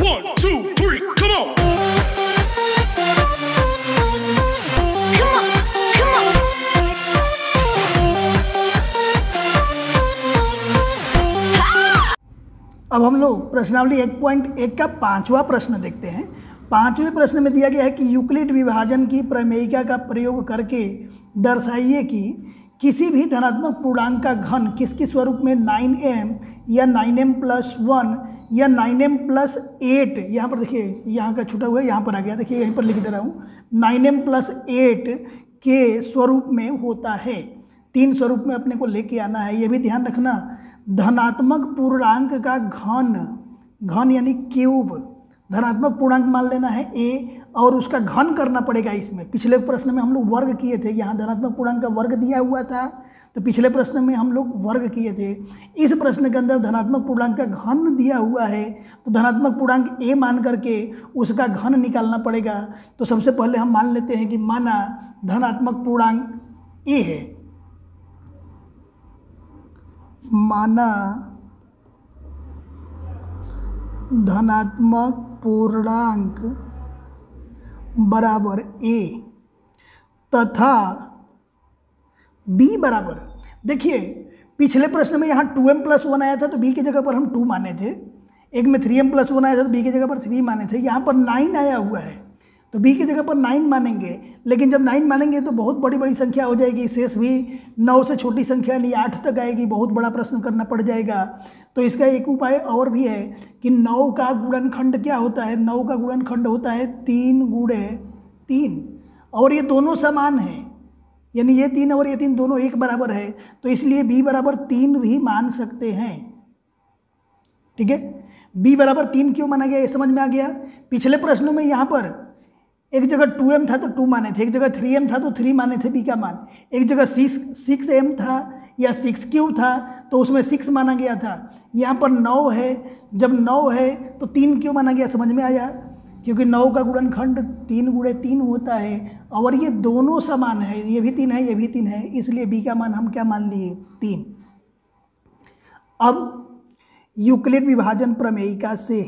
1, 2, 3, come on. अब हम लोग प्रश्नावली 1.1 का 5वां प्रश्न देखते हैं। 5वें प्रश्न में दिया गया है कि यूक्लिड विभाजन की प्रमेयिका का प्रयोग करके दर्शाइए कि किसी भी धनात्मक पूर्णांक का घन किसके स्वरूप में 9m या 9m + 1 या 9m + 8, यहाँ पर देखिए यहाँ का छूटा हुआ है, यहाँ पर आ गया, देखिए यहीं पर लिख दे रहा हूँ, 9m + 8 के स्वरूप में होता है। 3 स्वरूप में अपने को लेके आना है। ये भी ध्यान रखना, धनात्मक पूर्णांक का घन यानी क्यूब, धनात्मक पूर्णांक मान लेना है a और उसका घन करना पड़ेगा। इसमें पिछले प्रश्न में हम लोग वर्ग किए थे, यहाँ धनात्मक पूर्णांक का वर्ग दिया हुआ था, तो पिछले प्रश्न में हम लोग वर्ग किए थे। इस प्रश्न के अंदर धनात्मक पूर्णांक का घन दिया हुआ है, तो धनात्मक पूर्णांक a मान करके उसका घन निकालना पड़ेगा। तो सबसे पहले हम मान लेते हैं कि माना धनात्मक पूर्णांक a है, माना धनात्मक पूर्णांक बराबर a तथा b बराबर, देखिए पिछले प्रश्न में यहाँ 2m + 1 आया था तो b की जगह पर हम 2 माने थे, एक में 3m + 1 आया था तो b की जगह पर 3 माने थे। यहाँ पर 9 आया हुआ है तो b की जगह पर 9 मानेंगे, लेकिन जब 9 मानेंगे तो बहुत बड़ी बड़ी संख्या हो जाएगी, शेष भी 9 से छोटी संख्या यानी 8 तक आएगी, बहुत बड़ा प्रश्न करना पड़ जाएगा। तो इसका एक उपाय और भी है कि 9 का गुणनखंड क्या होता है, 9 का गुणनखंड होता है 3 × 3 और ये दोनों समान हैं, यानी ये 3 और ये 3 दोनों एक बराबर है, तो इसलिए b बराबर 3 भी मान सकते हैं। ठीक है, b बराबर 3 क्यों माना गया ये समझ में आ गया। पिछले प्रश्नों में यहाँ पर एक जगह 2m था तो 2 माने थे, एक जगह 3m था तो 3 माने थे b का मान, एक जगह 6m था या 6³ था तो उसमें 6 माना गया था। यहाँ पर 9 है, जब 9 है तो 3 क्यों माना गया समझ में आया, क्योंकि 9 का गुणनखंड 3 × 3 होता है और ये दोनों समान है, ये भी 3 है ये भी 3 है, इसलिए b का मान हम क्या मान लिए 3। अब यूक्लिड विभाजन प्रमेयिका से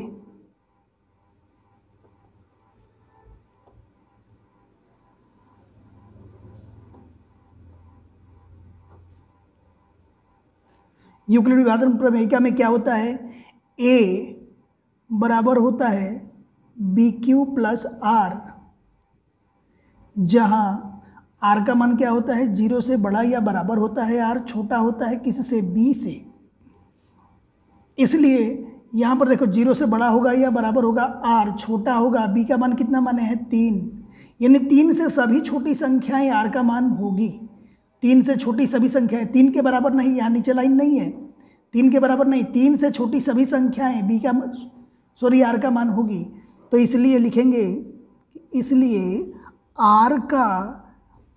यूक्लिड विभाजन प्रमेयिका में क्या होता है, a बराबर होता है BQ + R, जहाँ R का मान क्या होता है 0 से बड़ा या बराबर होता है, R छोटा होता है किससे B से। इसलिए यहाँ पर देखो 0 से बड़ा होगा या बराबर होगा, R छोटा होगा, B का मान कितना माने हैं 3, यानी 3 से सभी छोटी संख्याएं R का मान होगी। 3 से छोटी सभी संख्याएं, 3 के बराबर नहीं, यहाँ नीचे लाइन नहीं है, 3 के बराबर नहीं, 3 से छोटी सभी संख्याएं b का r का मान होगी। तो इसलिए लिखेंगे, इसलिए r का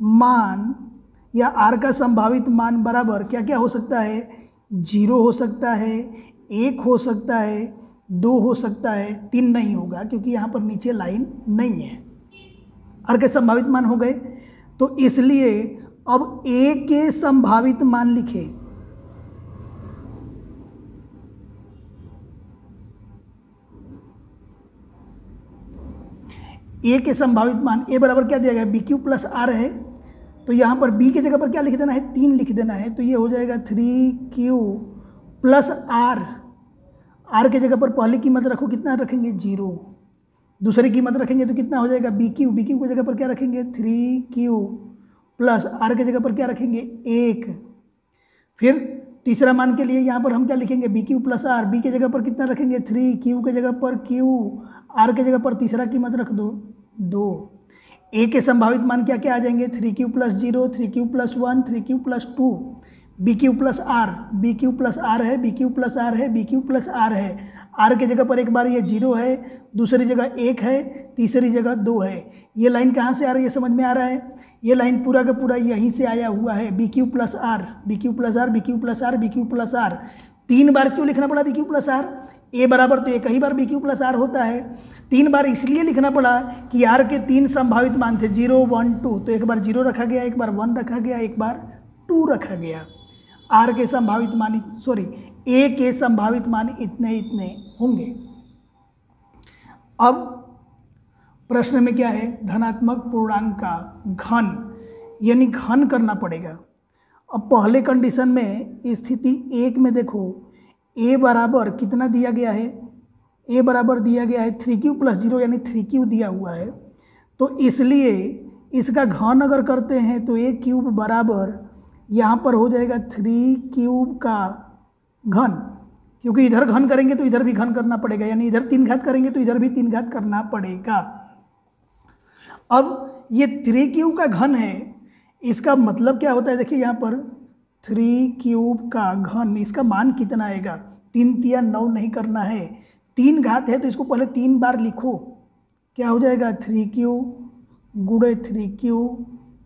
मान या r का संभावित मान बराबर क्या क्या हो सकता है, 0 हो सकता है, 1 हो सकता है, 2 हो सकता है, 3 नहीं होगा क्योंकि यहाँ पर नीचे लाइन नहीं है। r के संभावित मान हो गए, तो इसलिए अब a के संभावित मान लिखे, a के संभावित मान a बराबर क्या दिया गया BQ + R है, तो यहाँ पर b की जगह पर क्या लिख देना है 3 लिख देना है, तो ये हो जाएगा 3Q + R। R के जगह पर पहली कीमत रखो, कितना रखेंगे 0, दूसरी कीमत रखेंगे तो कितना हो जाएगा BQ, BQ की जगह पर क्या रखेंगे 3Q + R के जगह पर क्या रखेंगे 1। फिर तीसरा मान के लिए यहाँ पर हम क्या लिखेंगे BQ + R, B की जगह पर कितना रखेंगे 3, Q की जगह पर Q, R की जगह पर तीसरा कीमत रख दो 2। A के संभावित मान क्या क्या आ जाएंगे 3Q + 0, 3Q + 1, 3Q + 2, BQ + R, BQ + R है, BQ + R है, BQ + R है। R की जगह पर एक बार ये 0 है, दूसरी जगह 1 है, तीसरी जगह 2 है। ये लाइन कहाँ से आ रही है समझ में आ रहा है, ये लाइन पूरा का पूरा यहीं से आया हुआ है, BQ + R, BQ + R, BQ + R, BQ + R। 3 बार क्यों लिखना पड़ा BQ + R, a बराबर तो एक ही बार BQ + R होता है, 3 बार इसलिए लिखना पड़ा कि R के 3 संभावित मान थे 0, 1, 2, तो एक बार 0 रखा गया, एक बार 1 रखा गया, एक बार 2 रखा गया। R के संभावित मान A के संभावित मान इतने इतने होंगे। अब प्रश्न में क्या है, धनात्मक पूर्णांक का घन, यानी घन करना पड़ेगा। अब पहले कंडीशन में स्थिति 1 में देखो a बराबर कितना दिया गया है, a बराबर दिया गया है 3q + 0 यानी 3q दिया हुआ है। तो इसलिए इसका घन अगर करते हैं तो a³ बराबर यहाँ पर हो जाएगा 3³ का घन, क्योंकि इधर घन करेंगे तो इधर भी घन करना पड़ेगा, यानी इधर 3 घात करेंगे तो इधर भी 3 घात करना पड़ेगा। अब ये 3³ का घन है, इसका मतलब क्या होता है, देखिए यहाँ पर 3³ का घन, इसका मान कितना आएगा, 3 × 9 नहीं करना है, 3 घात है तो इसको पहले 3 बार लिखो, क्या हो जाएगा 3q गुणे 3q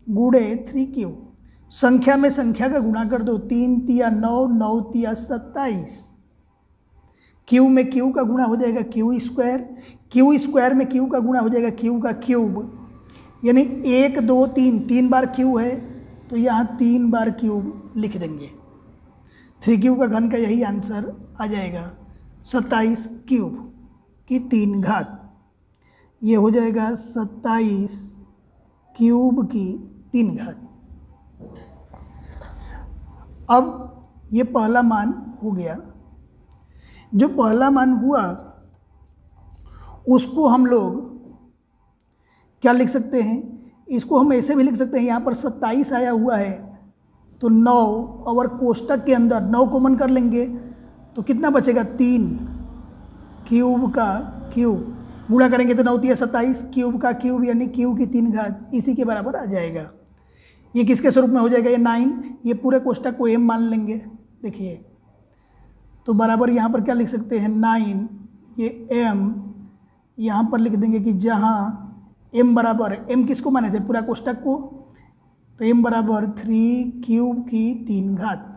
गुणे 3q, संख्या में संख्या का गुणा कर दो, 3 × 9, 9 × 27, q में q का गुणा हो जाएगा q² में q का गुणा हो जाएगा q का क्यूब, यानी 1 2 3 3 बार q है तो यहाँ 3 बार क्यूब लिख देंगे। 3q का घन का यही आंसर आ जाएगा 27 क्यूब की 3 घात, ये हो जाएगा 27 क्यूब की 3 घात। अब ये पहला मान हो गया। जो पहला मान हुआ उसको हम लोग क्या लिख सकते हैं, इसको हम ऐसे भी लिख सकते हैं, यहाँ पर 27 आया हुआ है तो 9 और कोष्टक के अंदर 9 कॉमन कर लेंगे तो कितना बचेगा 3 क्यूब का क्यूब, गुणा करेंगे तो 9 × 27 क्यूब का क्यूब यानी क्यूब की 3 घात, इसी के बराबर आ जाएगा। ये किसके स्वरूप में हो जाएगा, ये 9, ये पूरे कोष्टक को m मान लेंगे, देखिए तो बराबर यहाँ पर क्या लिख सकते हैं 9, ये m यहाँ पर लिख देंगे कि जहाँ m बराबर, m किसको माने थे, पूरा कोष्टक को, तो m बराबर 3 क्यूब की 3 घात,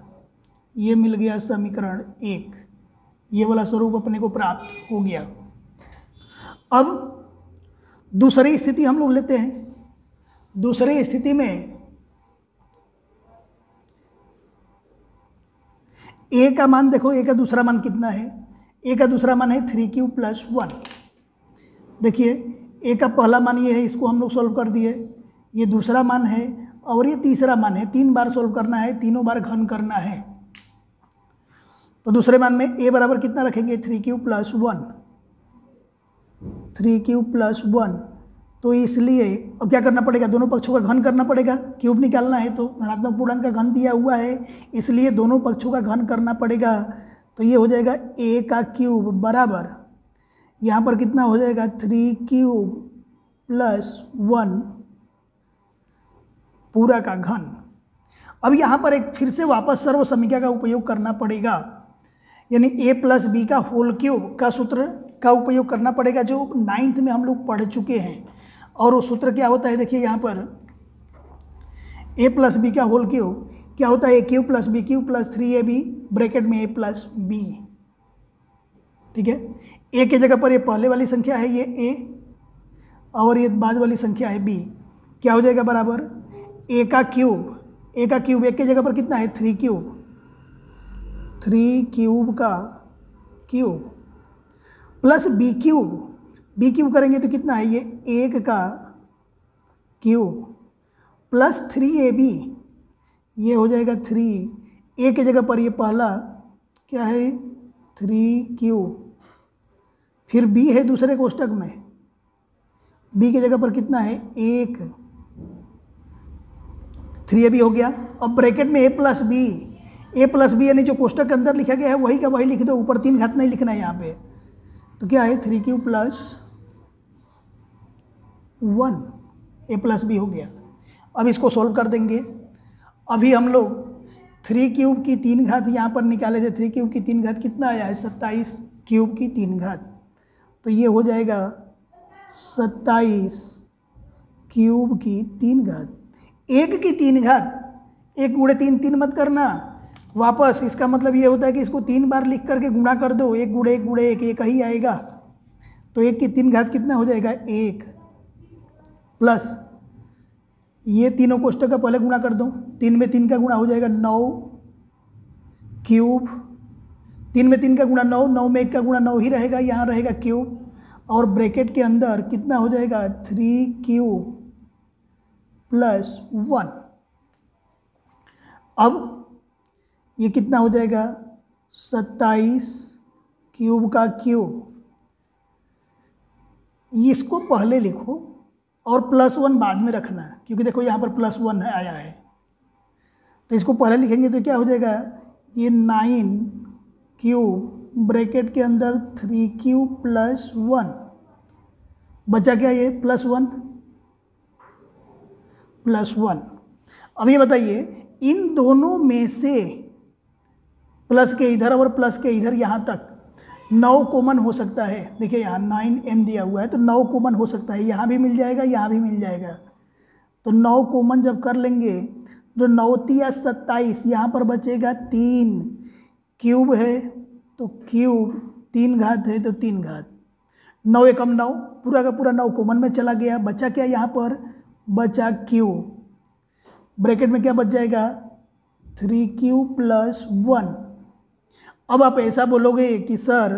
ये मिल गया समीकरण 1, ये वाला स्वरूप अपने को प्राप्त हो गया। अब दूसरी स्थिति हम लोग लेते हैं। दूसरी स्थिति में a का मान देखो, a का दूसरा मान कितना है, a का दूसरा मान है 3q + 1। देखिए a का पहला मान ये है, इसको हम लोग सॉल्व कर दिए, ये दूसरा मान है और ये तीसरा मान है, 3 बार सॉल्व करना है, तीनों बार घन करना है। तो दूसरे मान में a बराबर कितना रखेंगे 3q + 1, 3q + 1, तो इसलिए अब क्या करना पड़ेगा, दोनों पक्षों का घन करना पड़ेगा, क्यूब निकालना है तो धनात्मक पूर्णांक का घन दिया हुआ है, इसलिए दोनों पक्षों का घन करना पड़ेगा। तो ये हो जाएगा a का क्यूब बराबर, यहाँ पर कितना हो जाएगा 3q + 1 पूरा का घन। अब यहाँ पर एक फिर से वापस सर्व समीकरण का उपयोग करना पड़ेगा, यानी a + b का होल क्यूब का सूत्र का उपयोग करना पड़ेगा, जो 9th में हम लोग पढ़ चुके हैं। और वो सूत्र क्या होता है, देखिए यहाँ पर a + b का होल क्यूब क्या होता है, a³ + b³ + 3ab ब्रैकेट में a + b, ठीक है। a के जगह पर ये पहले वाली संख्या है ये a और ये बाद वाली संख्या है b, क्या हो जाएगा बराबर a का क्यूब, a के जगह पर कितना है 3 क्यूब का क्यूब प्लस b क्यूब करेंगे तो कितना है ये 1 का क्यूब प्लस 3ab, ये हो जाएगा 3, a के जगह पर ये पहला क्या है 3 क्यूब, फिर b है दूसरे कोष्टक में, b के जगह पर कितना है 1, 3ab हो गया। अब ब्रैकेट में a + b यानी जो कोष्टक के अंदर लिखा गया है वही का वही लिख दो, ऊपर 3 घात नहीं लिखना है यहाँ पे। तो क्या है 3q + 1, a + b हो गया। अब इसको सॉल्व कर देंगे। अभी हम लोग 3 क्यूब की 3 घात यहाँ पर निकाले थे, 3 क्यूब की 3 घात कितना आया है 27 क्यूब की 3 घात, तो ये हो जाएगा 27 क्यूब की 3 घात। 1 की 3 घात, 1 × 3 3 मत करना वापस, इसका मतलब ये होता है कि इसको 3 बार लिख करके गुणा कर दो, 1 × 1 × 1 1 ही आएगा। तो 1 की 3 घात कितना हो जाएगा 1 प्लस ये तीनों कोष्टक का पहले गुणा कर दो, 3 में 3 का गुणा हो जाएगा 9 क्यूब, 3 में 3 का गुणा 9, 9 में 1 का गुणा 9 ही रहेगा, यहाँ रहेगा क्यूब और ब्रैकेट के अंदर कितना हो जाएगा 3q प्लस 1। अब ये कितना हो जाएगा 27 क्यूब का क्यूब, इसको पहले लिखो और +1 बाद में रखना है, क्योंकि देखो यहाँ पर +1 आया है, तो इसको पहले लिखेंगे तो क्या हो जाएगा ये 9 क्यूब ब्रैकेट के अंदर 3q प्लस 1, बचा क्या ये +1। अब ये बताइए इन दोनों में से प्लस के इधर और प्लस के इधर यहाँ तक 9 कॉमन हो सकता है। देखिए यहाँ 9m दिया हुआ है तो 9 कॉमन हो सकता है, यहाँ भी मिल जाएगा यहाँ भी मिल जाएगा। तो 9 कॉमन जब कर लेंगे तो 9 तिया 27, यहाँ पर बचेगा 3, क्यूब है तो क्यूब 3 घात है तो 3 घात, 9 एकम 9, पूरा का पूरा 9 कॉमन में चला गया। बचा क्या यहाँ पर बचा क्यूब, ब्रैकेट में क्या बच जाएगा 3q प्लस 1। अब आप ऐसा बोलोगे कि सर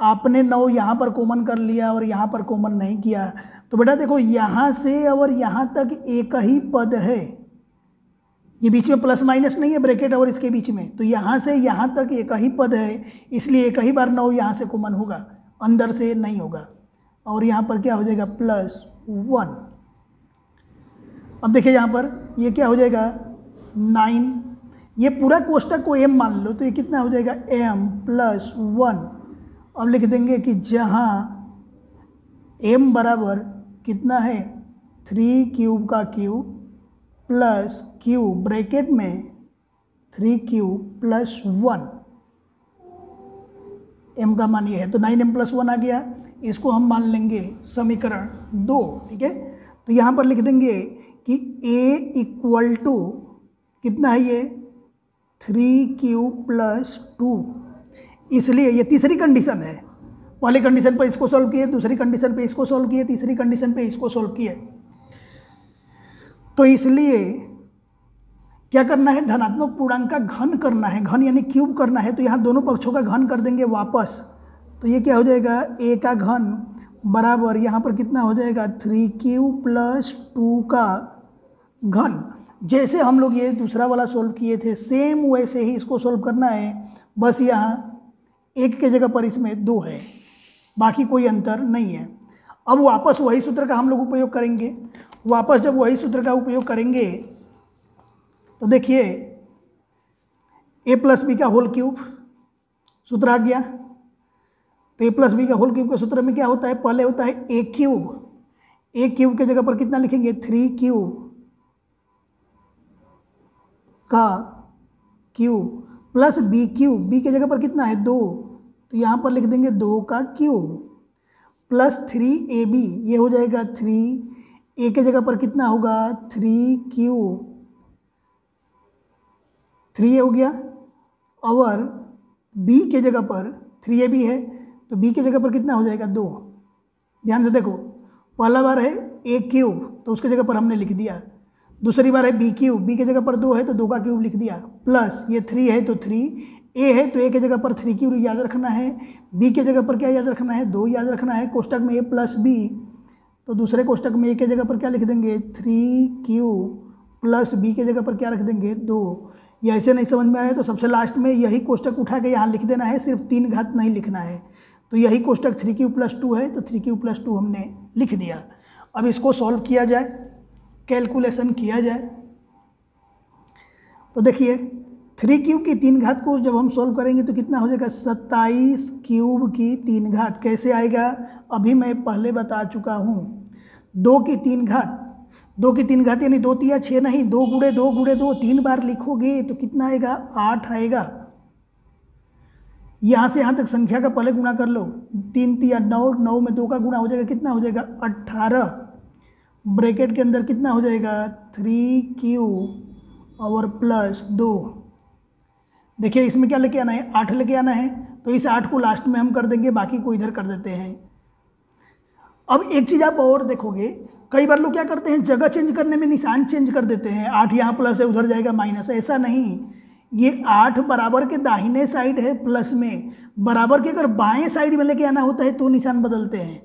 आपने 9 यहाँ पर कॉमन कर लिया और यहाँ पर कॉमन नहीं किया, तो बेटा देखो यहाँ से और यहाँ तक एक ही पद है, ये बीच में प्लस माइनस नहीं है ब्रैकेट और इसके बीच में, तो यहाँ से यहाँ तक एक ही पद है, इसलिए एक ही बार 9 यहाँ से कॉमन होगा, अंदर से नहीं होगा। और यहाँ पर क्या हो जाएगा +1। अब देखिए यहाँ पर ये क्या हो जाएगा 9, ये पूरा कोष्टक को m मान लो तो ये कितना हो जाएगा m प्लस 1। अब लिख देंगे कि जहाँ m बराबर कितना है 3 क्यूब का क्यूब प्लस क्यूब ब्रैकेट में 3q प्लस 1, m का मान ये है तो 9m प्लस 1 आ गया, इसको हम मान लेंगे समीकरण 2। ठीक है, तो यहाँ पर लिख देंगे कि a इक्वल टू कितना है ये 3q प्लस 2, इसलिए ये तीसरी कंडीशन है। पहले कंडीशन पर इसको सॉल्व किए, दूसरी कंडीशन पे इसको सॉल्व किए, तीसरी कंडीशन पे इसको सॉल्व किए। तो इसलिए क्या करना है धनात्मक पूर्णांक का घन करना है, घन यानी क्यूब करना है, तो यहाँ दोनों पक्षों का घन कर देंगे वापस। तो ये क्या हो जाएगा a का घन बराबर यहाँ पर कितना हो जाएगा 3q प्लस 2 का घन। जैसे हम लोग ये दूसरा वाला सोल्व किए थे सेम वैसे ही इसको सोल्व करना है, बस यहाँ 1 के जगह पर इसमें 2 है, बाकी कोई अंतर नहीं है। अब वापस वही सूत्र का हम लोग उपयोग करेंगे। वापस जब वही सूत्र का उपयोग करेंगे तो देखिए a प्लस बी का होल क्यूब सूत्र आ गया। तो a प्लस बी का होल क्यूब के सूत्र में क्या होता है, पहले होता है a क्यूब के जगह पर कितना लिखेंगे 3q का cube plus B cube, B के जगह पर कितना है 2, तो यहाँ पर लिख देंगे 2 का क्यूब प्लस 3ab, ये हो जाएगा 3, ए के जगह पर कितना होगा 3q, 3a हो गया, और b के जगह पर 3ab है तो b के जगह पर कितना हो जाएगा 2। ध्यान से देखो, पहला बार है a क्यूब तो उसके जगह पर हमने लिख दिया, दूसरी बार है b क्यूब, b के जगह पर 2 है तो 2 का क्यूब लिख दिया, प्लस ये 3 है तो 3, a है तो a के जगह पर 3q याद रखना है, b के जगह पर क्या याद रखना है 2 याद रखना है, कोष्टक में a प्लस b, तो दूसरे कोष्टक में a के जगह पर क्या लिख देंगे 3q प्लस b के जगह पर क्या रख देंगे 2। ये ऐसे नहीं समझ में आया तो सबसे लास्ट में यही कोष्टक उठा के यहाँ लिख देना है, सिर्फ 3 घात नहीं लिखना है। तो यही कोष्टक 3q प्लस 2 है तो 3q प्लस 2 हमने लिख दिया। अब इसको सॉल्व किया जाए, कैलकुलेशन किया जाए, तो देखिए 3q की 3 घात को जब हम सॉल्व करेंगे तो कितना हो जाएगा 27 क्यूब की 3 घात। कैसे आएगा अभी मैं पहले बता चुका हूँ, 2 की 3 घात, 2 की 3 घात यानी 2 तिया 6 नहीं, 2 गुणे 2 गुणे 2, 3 बार लिखोगे तो कितना आएगा 8 आएगा। यहाँ से यहाँ तक संख्या का पहले गुणा कर लो, 3 तिया 9, 9 में 2 का गुणा हो जाएगा, कितना हो जाएगा 18, ब्रैकेट के अंदर कितना हो जाएगा 3q और प्लस 2। देखिए इसमें क्या लेके आना है 8 लेके आना है, तो इस 8 को लास्ट में हम कर देंगे, बाकी को इधर कर देते हैं। अब एक चीज़ आप और देखोगे, कई बार लोग क्या करते हैं जगह चेंज करने में निशान चेंज कर देते हैं, 8 यहाँ प्लस है उधर जाएगा माइनस, ऐसा नहीं, ये 8 बराबर के दाहिने साइड है प्लस में, बराबर के अगर बाएं साइड में लेके आना होता है तो निशान बदलते हैं।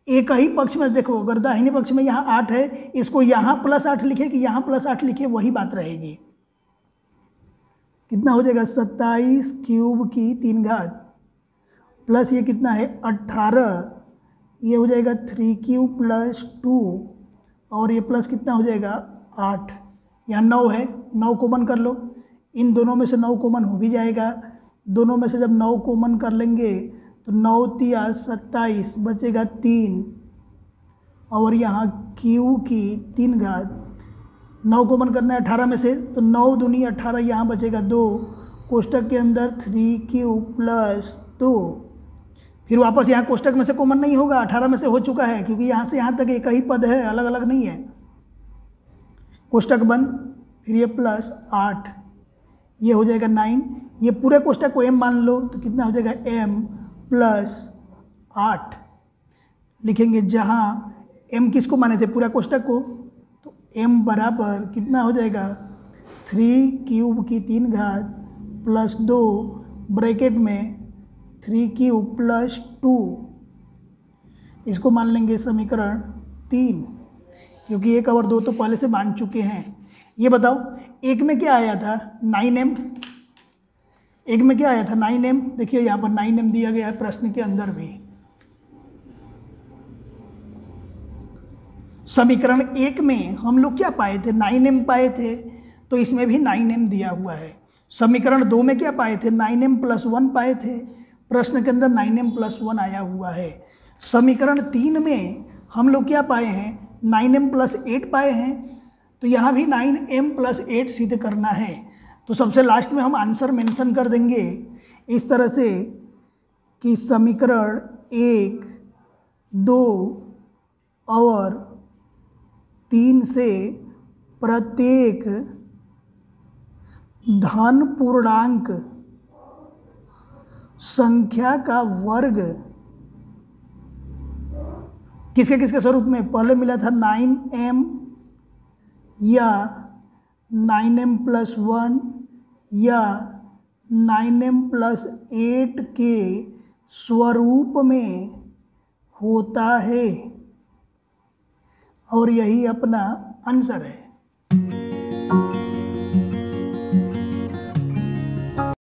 एक ही पक्ष में देखो, अगर दाहिने पक्ष में यहाँ 8 है, इसको यहाँ +8 लिखे कि यहाँ +8 लिखे, वही बात रहेगी। कितना हो जाएगा 27 क्यूब की 3 घात प्लस ये कितना है 18, ये हो जाएगा 3 + 2 और ये प्लस कितना हो जाएगा 8। यहाँ 9 है, 9 कॉमन कर लो, इन दोनों में से 9 कॉमन हो भी जाएगा। दोनों में से जब 9 कॉमन कर लेंगे तो 9 तिया 27 बचेगा 3 और यहाँ क्यू की 3 घात, 9 कॉमन करना है 18 में से, तो 9 दूनी 18, यहाँ बचेगा 2, कोष्टक के अंदर 3Q + 2। फिर वापस यहाँ कोष्टक में से कॉमन नहीं होगा, 18 में से हो चुका है क्योंकि यहाँ से यहाँ तक एक ही पद है, अलग अलग नहीं है। कोष्टक बंद, फिर ये +8, ये हो जाएगा 9, ये पूरे कोष्टक को m मान लो तो कितना हो जाएगा m + 8 लिखेंगे, जहाँ m किसको माने थे पूरा कोष्टक को, तो m बराबर कितना हो जाएगा 3 की 3 घात + 2 ब्रैकेट में 3Q + 2, इसको मान लेंगे समीकरण 3, क्योंकि 1 और 2 तो पहले से मान चुके हैं। ये बताओ एक में क्या आया था 9m, एक में क्या आया था 9m, देखिए यहाँ पर 9m दिया गया है प्रश्न के अंदर भी। समीकरण 1 में हम लोग क्या पाए थे 9m पाए थे, तो इसमें भी 9m दिया हुआ है। समीकरण 2 में क्या पाए थे 9m + 1 पाए थे, प्रश्न के अंदर 9m + 1 आया हुआ है। समीकरण 3 में हम लोग क्या पाए हैं 9m + 8 पाए हैं, तो यहाँ भी 9m + 8 सिद्ध करना है। तो सबसे लास्ट में हम आंसर मेंशन कर देंगे इस तरह से कि समीकरण 1, 2 और 3 से प्रत्येक धन पूर्णांक संख्या का वर्ग किसके किसके स्वरूप में, पहले मिला था 9m या 9m + 1 या 9m + 8 के स्वरूप में होता है, और यही अपना आंसर है।